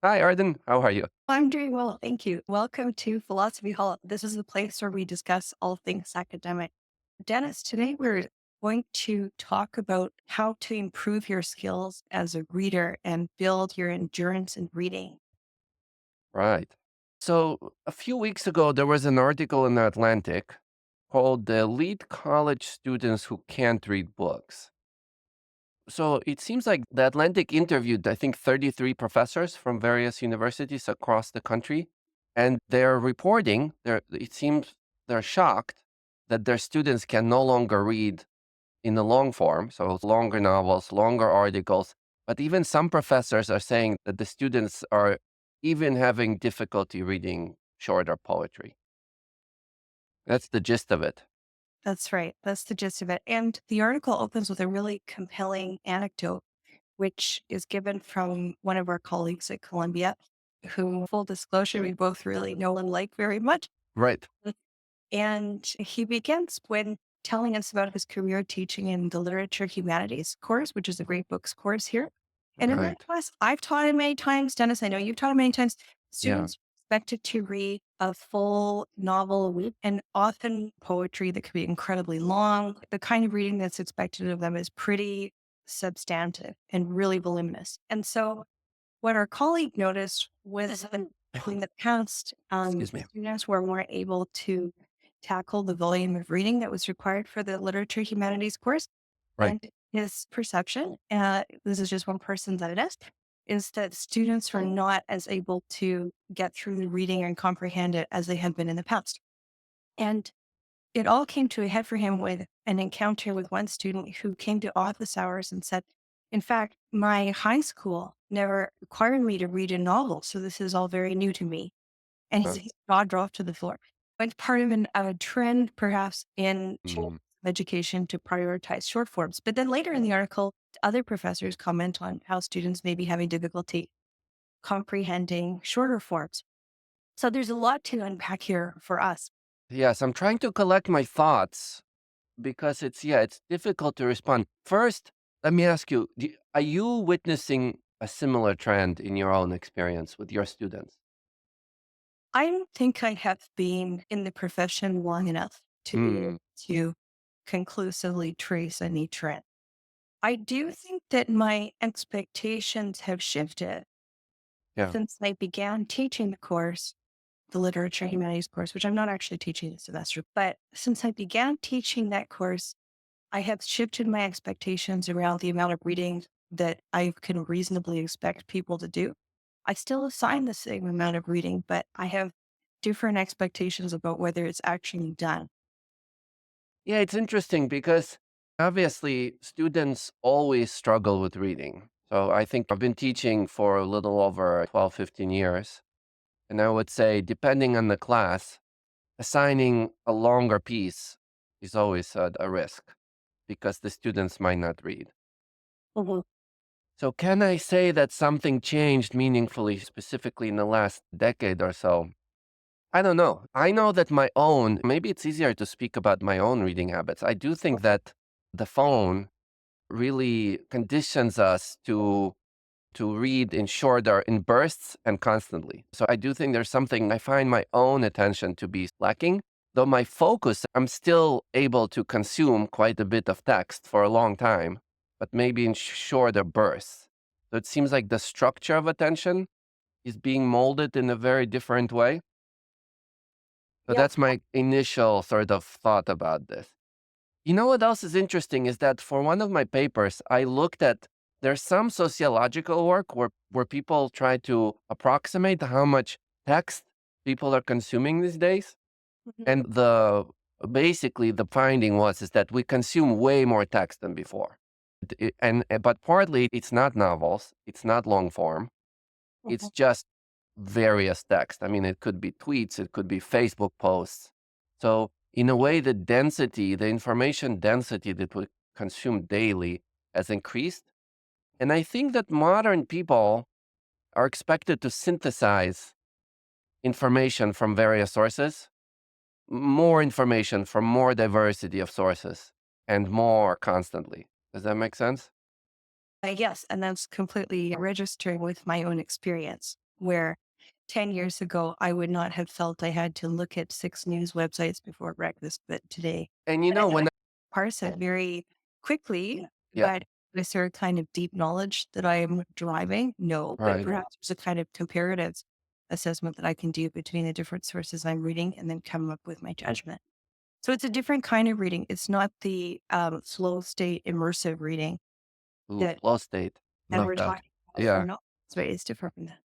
Hi, Arden. How are you? I'm doing well, thank you. Welcome to Philosophy Hall. This is the place where we discuss all things academic. Dennis, today we're going to talk about how to improve your skills as a reader and build your endurance in reading. Right. So, a few weeks ago, there was an article in The Atlantic called The Elite College Students Who Can't Read Books. So, it seems like The Atlantic interviewed, I think, 33 professors from various universities across the country. And they're reporting, it seems they're shocked that their students can no longer read in the long form, so longer novels, longer articles. But even some professors are saying that the students are even having difficulty reading shorter poetry. That's the gist of it. That's right. That's the gist of it. And the article opens with a really compelling anecdote, which is given from one of our colleagues at Columbia, who, full disclosure, we both really know and like very much. Right. And he begins when telling us about his career teaching in the literature humanities course, which is a great books course here. And in that Right. class, I've taught it many times. Dennis, I know you've taught it many times. Yeah. Students are expected to read a full novel a week and often poetry that could be incredibly long. The kind of reading that's expected of them is pretty substantive and really voluminous. And so what our colleague noticed was that in the past, Excuse me. students were more able to tackle the volume of reading that was required for the literature humanities course. Right. And his perception, this is just one person that it is that students were not as able to get through the reading and comprehend it as they had been in the past. And it all came to a head for him with an encounter with one student who came to office hours and said, in fact, my high school never required me to read a novel. So this is all very new to me. And Uh, his jaw dropped to the floor. It's part of a trend, perhaps, in mm, education to prioritize short forms. But then later in the article, other professors comment on how students may be having difficulty comprehending shorter forms. So there's a lot to unpack here for us. yes, I'm trying to collect my thoughts because it's difficult to respond. First, let me ask you, are you witnessing a similar trend in your own experience with your students? I don't think I have been in the profession long enough to be able Mm, to conclusively trace any trend. I do think that my expectations have shifted yeah. since I began teaching the course, the literature humanities course, which I'm not actually teaching this semester, but since I began teaching that course, I have shifted my expectations around the amount of reading that I can reasonably expect people to do. I still assign the same amount of reading, but I have different expectations about whether it's actually done. Yeah, it's interesting because obviously students always struggle with reading. So I think I've been teaching for a little over 12, 15 years. And I would say, depending on the class, assigning a longer piece is always a risk because the students might not read. Mhm. So, can I say that something changed meaningfully, specifically in the last decade or so? I don't know. I know that maybe it's easier to speak about my own reading habits. I do think that the phone really conditions us to read in shorter in bursts and constantly. So I do think there's something I find my own attention to be lacking. Though my focus, I'm still able to consume quite a bit of text for a long time, but maybe in shorter bursts. So it seems like the structure of attention is being molded in a very different way. So Yeah. that's my initial sort of thought about this. You know what else is interesting is that for one of my papers, I looked at there's some sociological work where people try to approximate how much text people are consuming these days. Mhm. And basically the finding was is that we consume way more text than before. But partly it's not novels, it's not long form, it's Mhm. just various text. I mean, it could be tweets, it could be Facebook posts. So, in a way, the information density that we consume daily has increased. And I think that modern people are expected to synthesize information from various sources, more information from more diversity of sources, and more constantly. Does that make sense? Yes, and that's completely registering with my own experience. where 10 years ago, I would not have felt I had to look at 6 news websites before breakfast, but today And I when parse it very quickly, yeah, but is there a kind of deep knowledge that I'm deriving? No, but right. perhaps there's a kind of comparative assessment that I can do between the different sources I'm reading and then come up with my judgment. So it's a different kind of reading. It's not the slow state immersive reading Ooh, that flow state. that Love we're that. talking about for Yeah. no. It's different from that.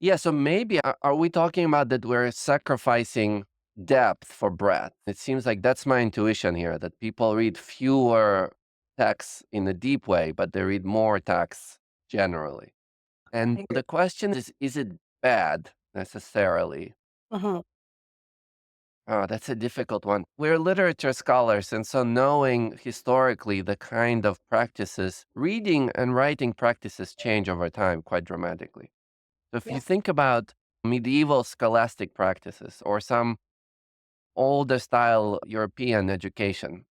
Yeah, so maybe are we talking about that we're sacrificing depth for breadth? It seems like that's my intuition here, that people read fewer texts in a deep way, but they read more texts generally. I And agree. the question is it bad necessarily? Mhm. Oh, that's a difficult one. We're literature scholars, and so knowing historically the kind of practices, reading and writing practices change over time quite dramatically. So if you Yeah. think about medieval scholastic practices or some older style European education,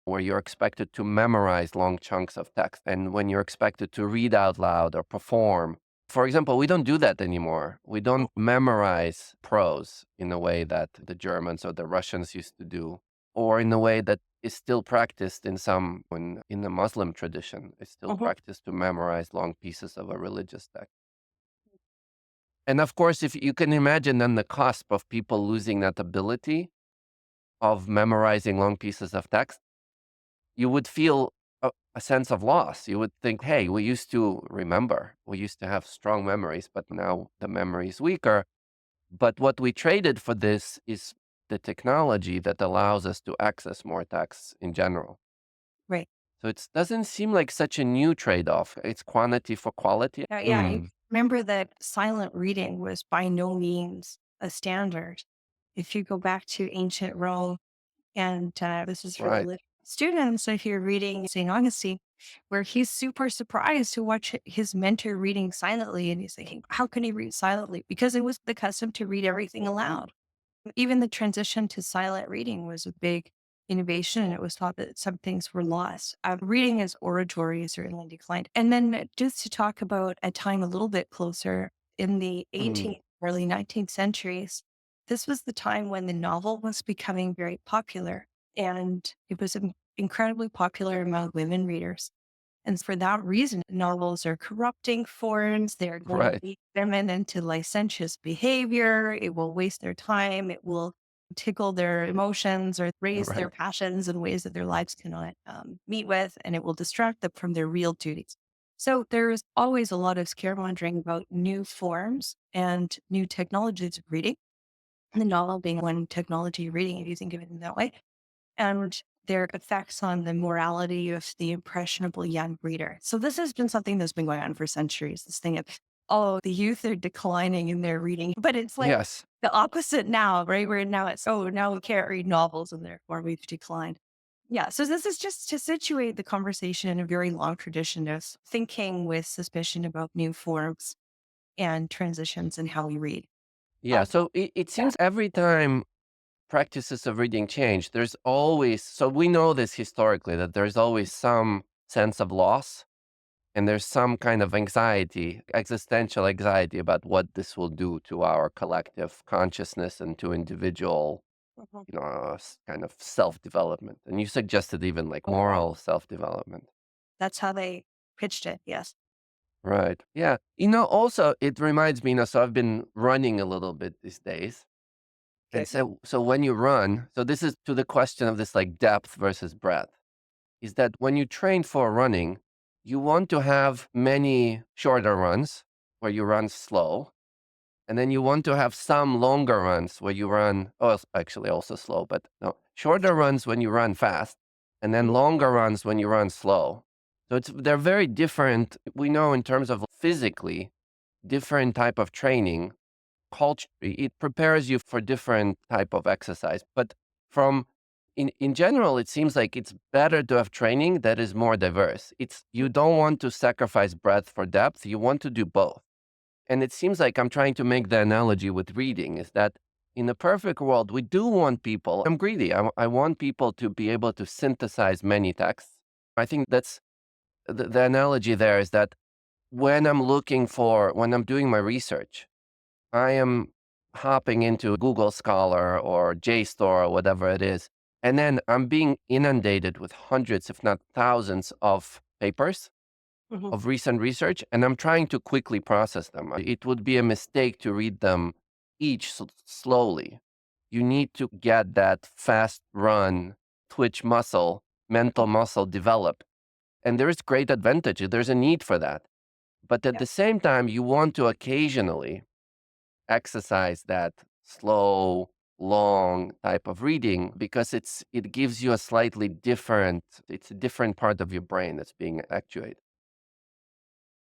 where you're expected to memorize long chunks of text and when you're expected to read out loud or perform. For example, we don't do that anymore. We don't memorize prose in the way that the Germans or the Russians used to do, or in the way that is still practiced in in the Muslim tradition. It's still Mhm. practiced to memorize long pieces of a religious text. And of course, if you can imagine then the cusp of people losing that ability of memorizing long pieces of text, you would feel a sense of loss. You would think, hey, we used to remember, we used to have strong memories, but now the memory is weaker. But what we traded for this is the technology that allows us to access more texts in general. Right. So it doesn't seem like such a new trade off. It's quantity for quality. Yeah. I remember that silent reading was by no means a standard. If you go back to ancient Rome, and this is for the Right, students, if you're reading St. Augustine, where he's super surprised to watch his mentor reading silently. And he's thinking, how can he read silently? Because it was the custom to read everything aloud. Even the transition to silent reading was a big innovation, and it was thought that some things were lost. Reading as oratory certainly declined. And then just to talk about a time a little bit closer, in the mm, 18th, early 19th centuries, this was the time when the novel was becoming very popular, and it was incredibly popular among women readers. And for that reason, novels are corrupting forms. They're going to right, lead women into licentious behavior. It will waste their time. It will tickle their emotions or raise their right. passions in ways that their lives cannot meet with, and it will distract them from their real duties. So there's always a lot of scaremongering about new forms and new technologies of reading. The novel being one technology of reading, if you think of it in that way, and their effects on the morality of the impressionable young reader. So this has been something that's been going on for centuries. This thing of, oh, the youth are declining in their reading, but it's like Yes. the opposite now, right? Where now it's, oh, now we can't read novels and therefore we've declined. Yeah. So this is just to situate the conversation in a very long tradition of thinking with suspicion about new forms and transitions in how we read. Yeah. So it Yeah. seems every time practices of reading change, there's always, so we know this historically, that there's always some sense of loss and there's some kind of anxiety, existential anxiety about what this will do to our collective consciousness and to individual, Mhm. kind of self development. And you suggested even like moral self development. That's how they pitched it. Yes. Right. Yeah. Also, it reminds me, so I've been running a little bit these days. And Okay. so when you run, so this is to the question of this like depth versus breadth, is that when you train for running, you want to have many shorter runs where you run slow. And then you want to have some longer runs where you run, oh, it's actually also slow, but no, shorter runs when you run fast, and then longer runs when you run slow. So they're very different. We know in terms of physically different type of training culture, it prepares you for different type of exercise. But from in general, it seems like it's better to have training that is more diverse. It's you don't want to sacrifice breadth for depth. You want to do both. And it seems like I'm trying to make the analogy with reading is that in the perfect world, we do want people. I'm greedy. I want people to be able to synthesize many texts. I think that's the analogy there is that when I'm doing my research, I am hopping into Google Scholar or JSTOR or whatever it is, and then I'm being inundated with hundreds, if not thousands, of papers Mhm. of recent research, and I'm trying to quickly process them. It would be a mistake to read them each slowly. You need to get that fast run, twitch muscle, mental muscle developed. And there is great advantage. There's a need for that. But at Yeah. the same time, you want to occasionally exercise that slow, long type of reading because it gives you a slightly different, it's a different part of your brain that's being actuated.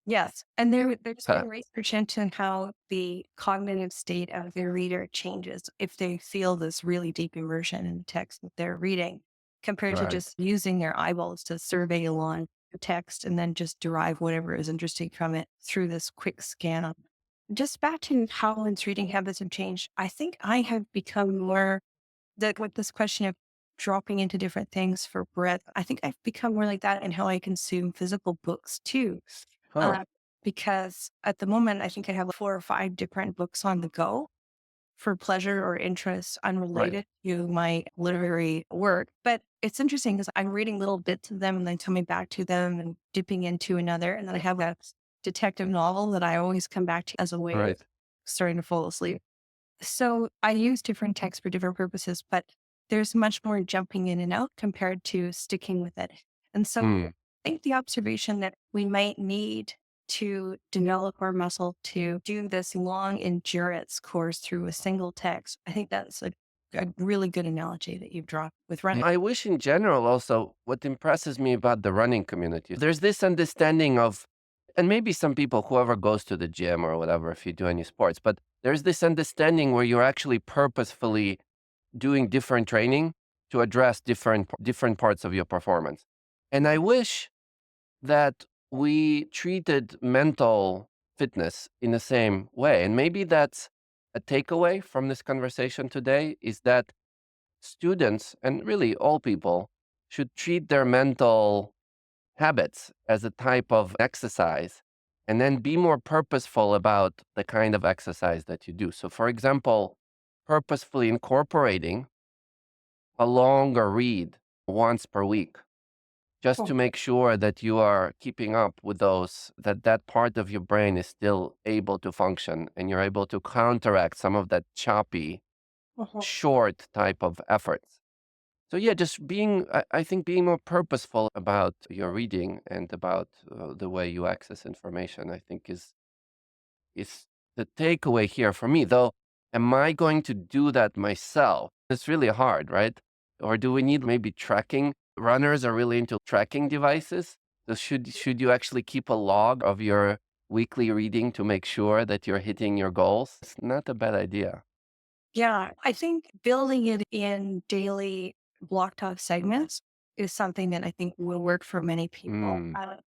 Yes. And there's been research into how the cognitive state of the reader changes if they feel this really deep immersion in the text that they're reading, compared to Right. just using their eyeballs to survey along the text and then just derive whatever is interesting from it through this quick scan. Just back to how one's reading habits have changed, I think I have become more that with this question of dropping into different things for breadth. I think I've become more like that in how I consume physical books too. Huh. Uh, because at the moment, I think I have 4 or 5 different books on the go for pleasure or interest Right. unrelated to my literary work. But it's interesting because I'm reading little bits of them and then coming back to them and dipping into another. And then I have a detective novel that I always come back to as a way of Right. starting to fall asleep. So I use different texts for different purposes, but there's much more jumping in and out compared to sticking with it. And so Hmm. I think the observation that we might need to develop our muscle to do this long endurance course through a single text, I think that's a really good analogy that you've drawn with running. I wish in general also what impresses me about the running community, there's this understanding of, and maybe some people, whoever goes to the gym or whatever, if you do any sports, but there's this understanding where you're actually purposefully doing different training to address different parts of your performance. And I wish that we treated mental fitness in the same way. And maybe that's a takeaway from this conversation today is that students and really all people should treat their mental habits as a type of exercise and then be more purposeful about the kind of exercise that you do. So, for example, purposefully incorporating a longer read once per week just to Oh, make sure that you are keeping up with those, that part of your brain is still able to function and you're able to counteract some of that choppy, uh-huh. short type of efforts. So yeah, just I think being more purposeful about your reading and about the way you access information, I think is the takeaway here for me. Though, am I going to do that myself? It's really hard, right? Or do we need maybe tracking? Runners are really into tracking devices. So should you actually keep a log of your weekly reading to make sure that you're hitting your goals? It's not a bad idea. Yeah, I think building it in daily blocked off segments is something that I think will work for many people. Mm,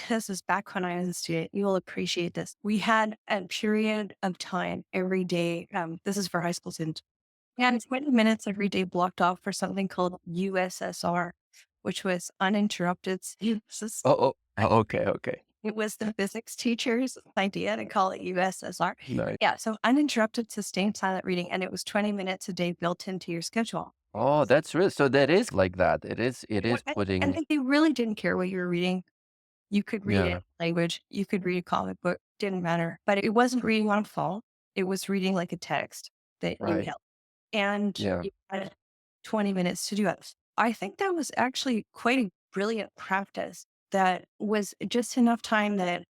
This is back when I was a student. You will appreciate this. We had a period of time every day. This is for high school students. We had 20 minutes every day blocked off for something called USSR, which was uninterrupted synthesis. okay, okay. It was the physics teacher's idea to call it USSR. Nice. Yeah, so uninterrupted sustained silent reading, and it was 20 minutes a day built into your schedule. Oh, that's real. So that is like that. It It wa- is And putting, they really didn't care what you were reading. You could read yeah, it language, you could read a comic book, didn't matter. But it wasn't reading on a phone. It was reading like a text that you right. held. And Yeah, you had 20 minutes to do it. I think that was actually quite a brilliant practice that was just enough time that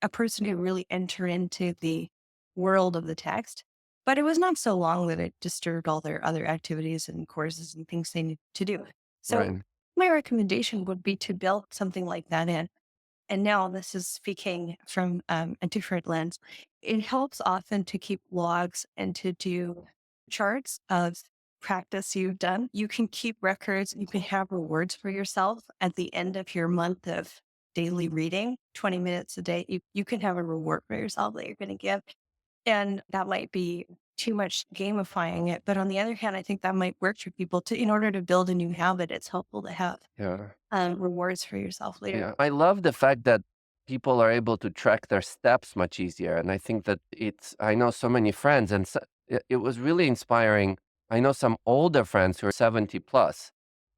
a person could really enter into the world of the text. But it was not so long that it disturbed all their other activities and courses and things they need to do. So right. my recommendation would be to build something like that in. And now this is speaking from a different lens. It helps often to keep logs and to do charts of practice you've done. You can keep records. You can have rewards for yourself at the end of your month of daily reading, 20 minutes a day. You can have a reward for yourself that you're going to give. And that might be too much gamifying it. But on the other hand, I think that might work for people to, in order to build a new habit, it's helpful to have Yeah. rewards for yourself later. Yeah. I love the fact that people are able to track their steps much easier. And I think that I know so many friends, and it was really inspiring. I know some older friends who are 70 plus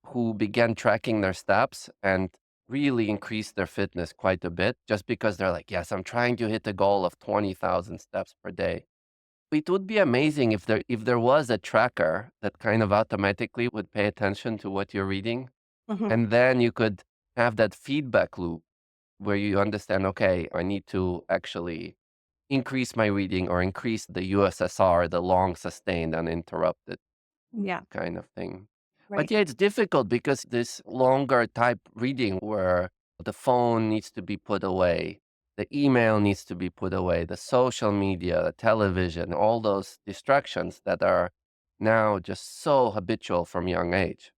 who began tracking their steps and really increased their fitness quite a bit just because they're like, yes, I'm trying to hit a goal of 20,000 steps per day. It would be amazing if there was a tracker that kind of automatically would pay attention to what you're reading, Mhm. and then you could have that feedback loop where you understand, okay, I need to actually increase my reading or increase the USSR, the long sustained uninterrupted Yeah. kind of thing. But Right. yeah, it's difficult because this longer type reading where the phone needs to be put away, the email needs to be put away, the social media, the television, all those distractions that are now just so habitual from young age.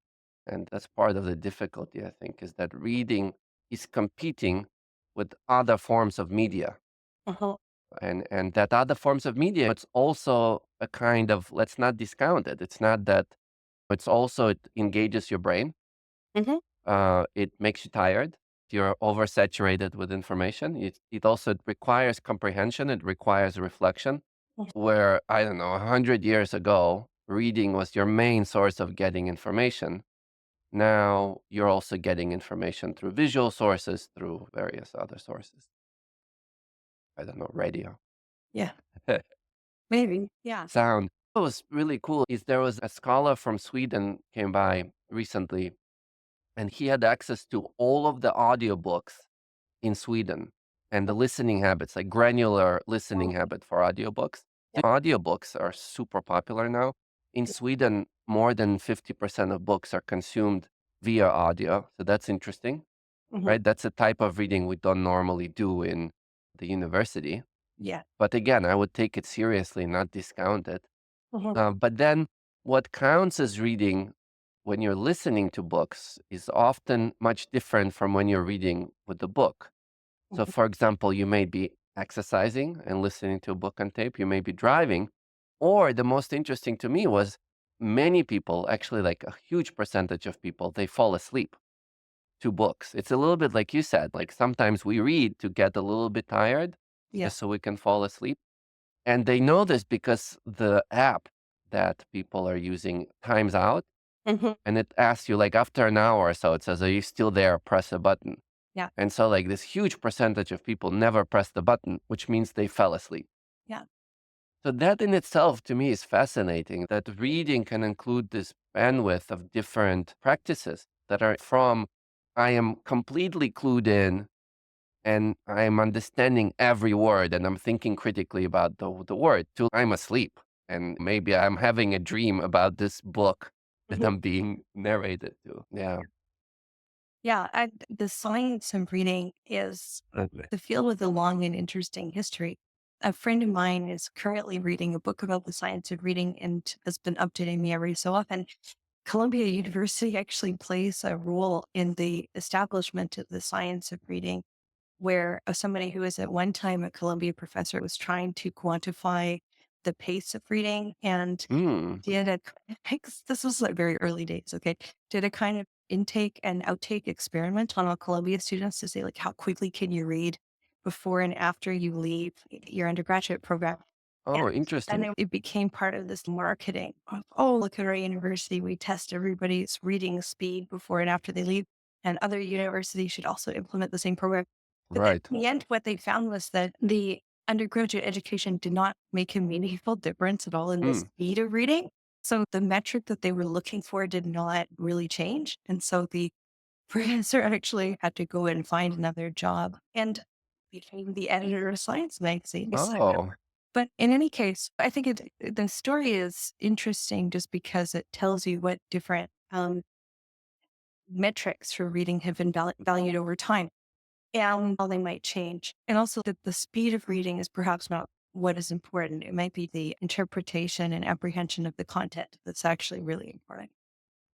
And that's part of the difficulty, I think, is that reading is competing with other forms of media. Uh-huh. And that other forms of media, it's also a kind of, let's not discount it. It's not that it's also it engages your brain. Mhm. It makes you tired. You're oversaturated with information. It also requires comprehension. It requires reflection. Mhm. Where I don't know, 100 years ago, reading was your main source of getting information. Now you're also getting information through visual sources, through various other sources. I don't know, radio, Yeah. Maybe. Yeah. sound. What was really cool is there was a scholar from Sweden came by recently, and he had access to all of the audiobooks in Sweden and the listening habits, like granular listening Oh, habit for audiobooks. yeah. Audiobooks are super popular now. In Sweden, more than 50% of books are consumed via audio. So that's interesting, Mhm. right? That's a type of reading we don't normally do in the university. Yeah. But again, I would take it seriously, not discount it. Mhm. But then what counts as reading when you're listening to books is often much different from when you're reading with the book. So, Mhm. for example, you may be exercising and listening to a book on tape, you may be driving, or the most interesting to me was many people, actually, like a huge percentage of people, they fall asleep to books. It's a little bit like you said, like sometimes we read to get a little bit tired Yeah. just so we can fall asleep. And they know this because the app that people are using times out Mhm. and it asks you like after an hour or so, it says, "Are you still there? Press a button." Yeah. And so like this huge percentage of people never press the button, which means they fell asleep. Yeah. So that in itself to me is fascinating that reading can include this bandwidth of different practices that are from I am completely clued in and I'm understanding every word and I'm thinking critically about the word to I'm asleep and maybe I'm having a dream about this book that Mhm. I'm being narrated to. Yeah. Yeah. And the science of reading is Okay. the field with a long and interesting history. A friend of mine is currently reading a book about the science of reading and has been updating me every so often. Columbia University actually plays a role in the establishment of the science of reading, where somebody who was at one time a Columbia professor was trying to quantify the pace of reading and Mm, did a this was like very early days, okay? Did a kind of intake and outtake experiment on all Columbia students to say like how quickly can you read before and after you leave your undergraduate program. And oh, then interesting. it became part of this marketing of, oh, look at our university. We test everybody's reading speed before and after they leave. And other universities should also implement the same program. But then Right. in the end, what they found was that the undergraduate education did not make a meaningful difference at all in the Mm, speed of reading. So the metric that they were looking for did not really change. And so the professor actually had to go and find another job and became the editor of Science magazine. oh, But in any case, I think the story is interesting just because it tells you what different metrics for reading have been valued over time and how they might change. And also that the speed of reading is perhaps not what is important. It might be the interpretation and apprehension of the content that's actually really important.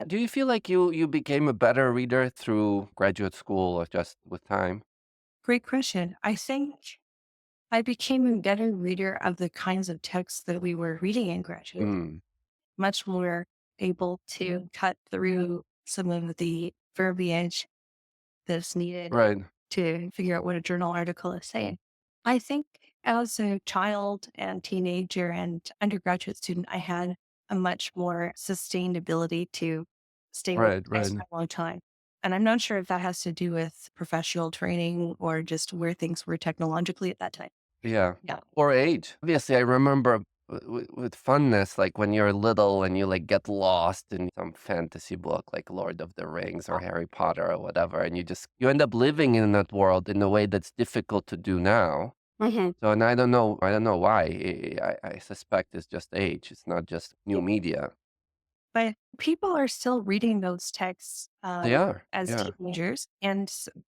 do you feel like you became a better reader through graduate school or just with time? Great question. I think I became a better reader of the kinds of texts that we were reading in graduate, Mm, much more able to cut through some of the verbiage that's needed right. to figure out what a journal article is saying. I think as a child and teenager and undergraduate student, I had a much more sustained ability to stay with Right, text right. for a long time. And I'm not sure if that has to do with professional training or just where things were technologically at that time. Yeah. Yeah. Or age. Obviously, I remember with funness, like when you're little and you like get lost in some fantasy book like Lord of the Rings or Harry Potter or whatever, and you end up living in that world in a way that's difficult to do now. Mhm. So, and I don't know why. I suspect it's just age. It's not just new media. But people are still reading those texts They are. as Yeah. teenagers. And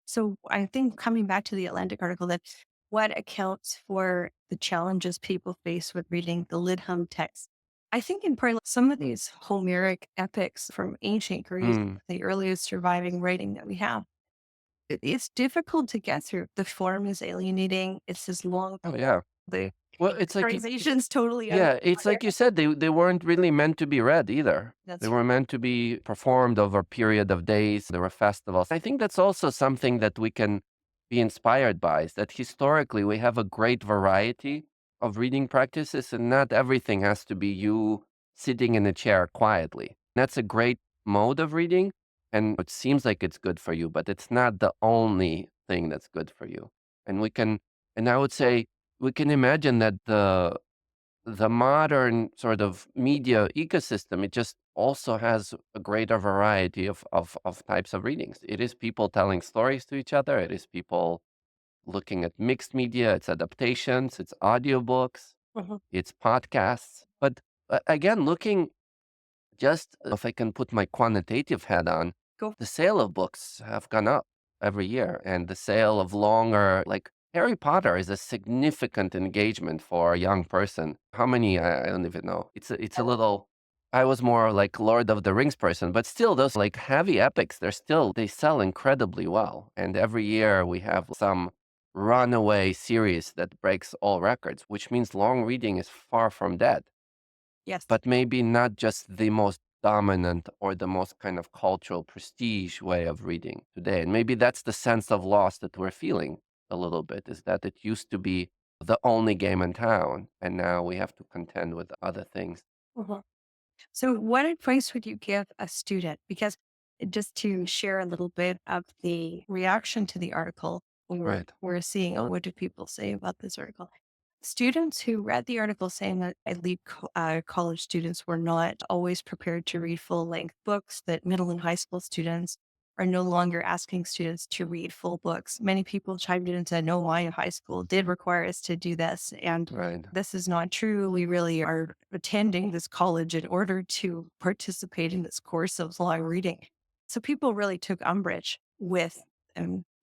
so I think coming back to the Atlantic article, that what accounts for the challenges people face with reading the Lidham text. I think in part, some of these Homeric epics from ancient Greece, Mm. the earliest surviving writing that we have, it's difficult to get through. The form is alienating. It's this long, Oh yeah. the Well, it's like characterization's totally yeah, it's unclear. like you said, they weren't really meant to be read either. They That's were meant to be performed over a period of days. There were festivals. I think that's also something that we can be inspired by, is that historically we have a great variety of reading practices, and not everything has to be you sitting in a chair quietly. That's a great mode of reading, and it seems like it's good for you, but it's not the only thing that's good for you. And we can, and I would say, we can imagine that the modern sort of media ecosystem, it just also has a greater variety of types of readings. It is people telling stories to each other. It is people looking at mixed media. It's adaptations. It's audiobooks. Mhm. It's podcasts. But again, looking just if I can put my quantitative hat on, Go. the sale of books have gone up every year, and the sale of longer, like Harry Potter, is a significant engagement for a young person. How many? I don't even know. It's a little. I was more like Lord of the Rings person, but still, those like heavy epics, they sell incredibly well, and every year we have some runaway series that breaks all records, which means long reading is far from dead, Yes. but maybe not just the most dominant or the most kind of cultural prestige way of reading today. And maybe that's the sense of loss that we're feeling a little bit, is that it used to be the only game in town, and now we have to contend with other things. Mhm. So, what advice would you give a student? Because just to share a little bit of the reaction to the article, Right. we're seeing, oh, what do people say about this article? Students who read the article saying that elite college students were not always prepared to read full length books, that middle and high school students are no longer asking students to read full books. Many people chimed in and said, no, my high school did require us to do this. And Right. this is not true. We really are attending this college in order to participate in this course of long reading. So people really took umbrage with,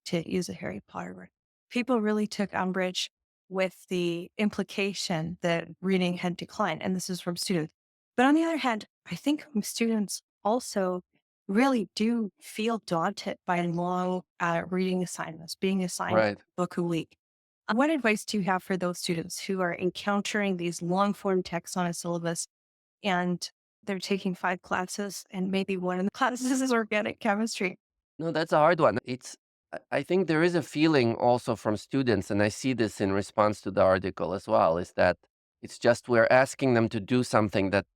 to use a Harry Potter word, people really took umbrage with the implication that reading had declined. And this is from students. But on the other hand, I think students also really do feel daunted by long reading assignments, being assigned Right. a book a week. What advice do you have for those students who are encountering these long form texts on a syllabus and they're taking 5 classes and maybe one of the classes is organic chemistry? No, that's a hard one. I think there is a feeling also from students, and I see this in response to the article as well, is that it's just we're asking them to do something that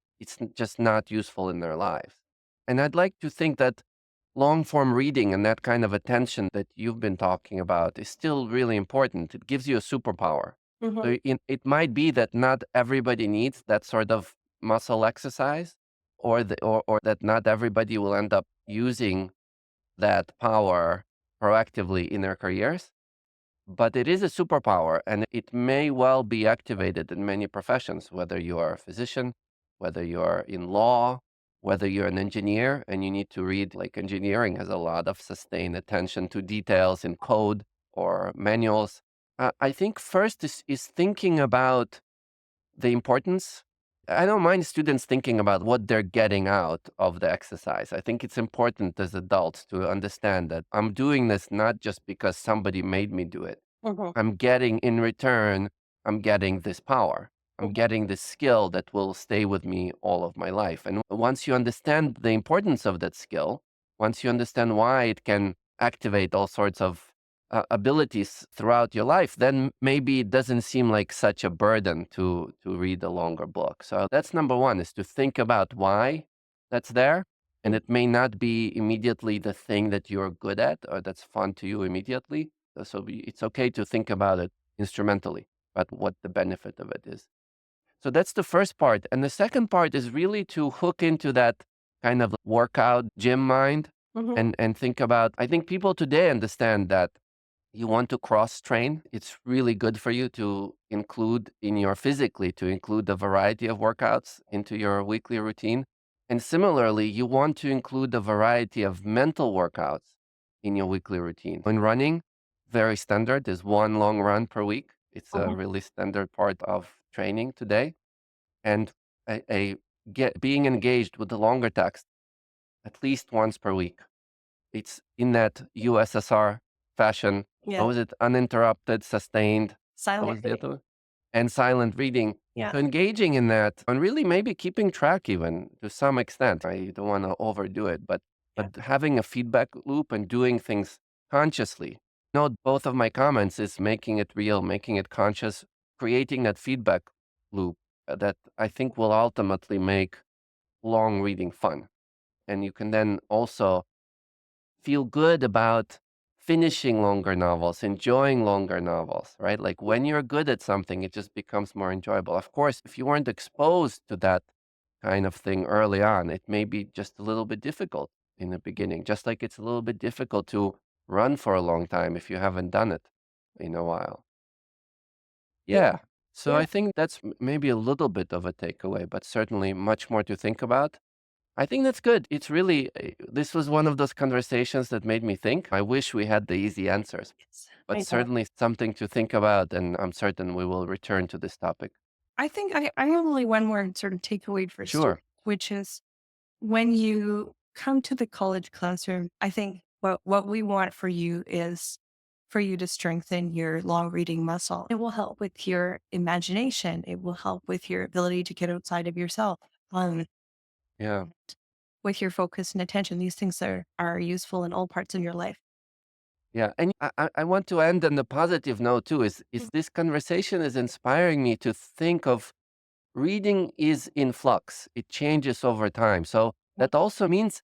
just not useful in their lives. And I'd like to think that long form reading and that kind of attention that you've been talking about is still really important. It gives you a superpower. Mhm. So it might be that not everybody needs that sort of muscle exercise, or that not everybody will end up using that power proactively in their careers, but it is a superpower and it may well be activated in many professions, whether you are a physician, whether you are in law, whether you're an engineer and you need to read, like engineering has a lot of sustained attention to details in code or manuals. I think first is thinking about the importance. I don't mind students thinking about what they're getting out of the exercise. I think it's important as adults to understand that I'm doing this not just because somebody made me do it. Mhm. I'm getting in return, I'm getting this power. I'm Mhm. getting this skill that will stay with me all of my life. And once you understand the importance of that skill, once you understand why it can activate all sorts of abilities throughout your life, then maybe it doesn't seem like such a burden to read a longer book. So that's number one, is to think about why that's there. And it may not be immediately the thing that you're good at or that's fun to you immediately. So it's okay to think about it instrumentally, about what the benefit of it is. So that's the first part. And the second part is really to hook into that kind of workout gym mind Mhm. and think about, I think people today understand that you want to cross train. It's really good for you to include in your physically, to include a variety of workouts into your weekly routine. And similarly, you want to include a variety of mental workouts in your weekly routine. When running, very standard is one long run per week. It's a Mhm. really standard part of training today. And a being engaged with the longer text at least once per week. It's in that USSR fashion. Yeah. What was it? Uninterrupted, sustained. What Silent was the reading. other one? And silent reading. Yeah. So engaging in that and really maybe keeping track even to some extent. I don't want to overdo it, Yeah. but having a feedback loop and doing things consciously. Note both of my comments is making it real, making it conscious, creating that feedback loop that I think will ultimately make long reading fun. And you can then also feel good about finishing longer novels, enjoying longer novels, right? Like when you're good at something, it just becomes more enjoyable. Of course, if you weren't exposed to that kind of thing early on, it may be just a little bit difficult in the beginning, just like it's a little bit difficult to run for a long time if you haven't done it in a while. Yeah. Yeah. So Yeah. I think that's maybe a little bit of a takeaway, but certainly much more to think about. I think that's good. It's really, this was one of those conversations that made me think. I wish we had the easy answers, Yes. but I know. certainly something to think about. And I'm certain we will return to this topic. I think I have only one more sort of takeaway for Sure. students, which is when you come to the college classroom, I think what we want for you is for you to strengthen your long reading muscle. It will help with your imagination. It will help with your ability to get outside of yourself. Um, Yeah. and with your focus and attention, these things are useful in all parts of your life. Yeah. And I want to end on the positive note too, is this conversation is inspiring me to think of reading is in flux. It changes over time. So that also means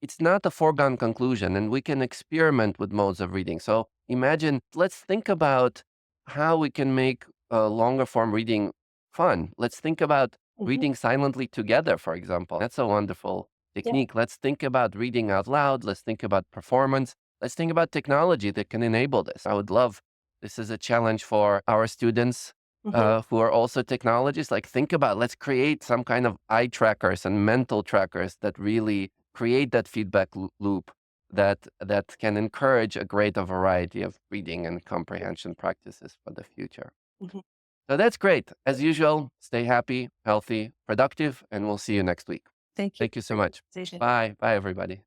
it's not a foregone conclusion and we can experiment with modes of reading. So imagine, let's think about how we can make longer form reading fun. Let's think about Mhm. reading silently together, for example. That's a wonderful Yeah. technique. Let's think about reading out loud. Let's think about performance. Let's think about technology that can enable this. I would love this is a challenge for our students Mhm. who are also technologists. Like, think about, let's create some kind of eye trackers and mental trackers that really create that feedback loop that can encourage a greater variety of reading and comprehension practices for the future. Mhm. So that's great. As usual, stay happy, healthy, productive, and we'll see you next week. Thank you Thank you so for your much. conversation. Bye. Bye, everybody.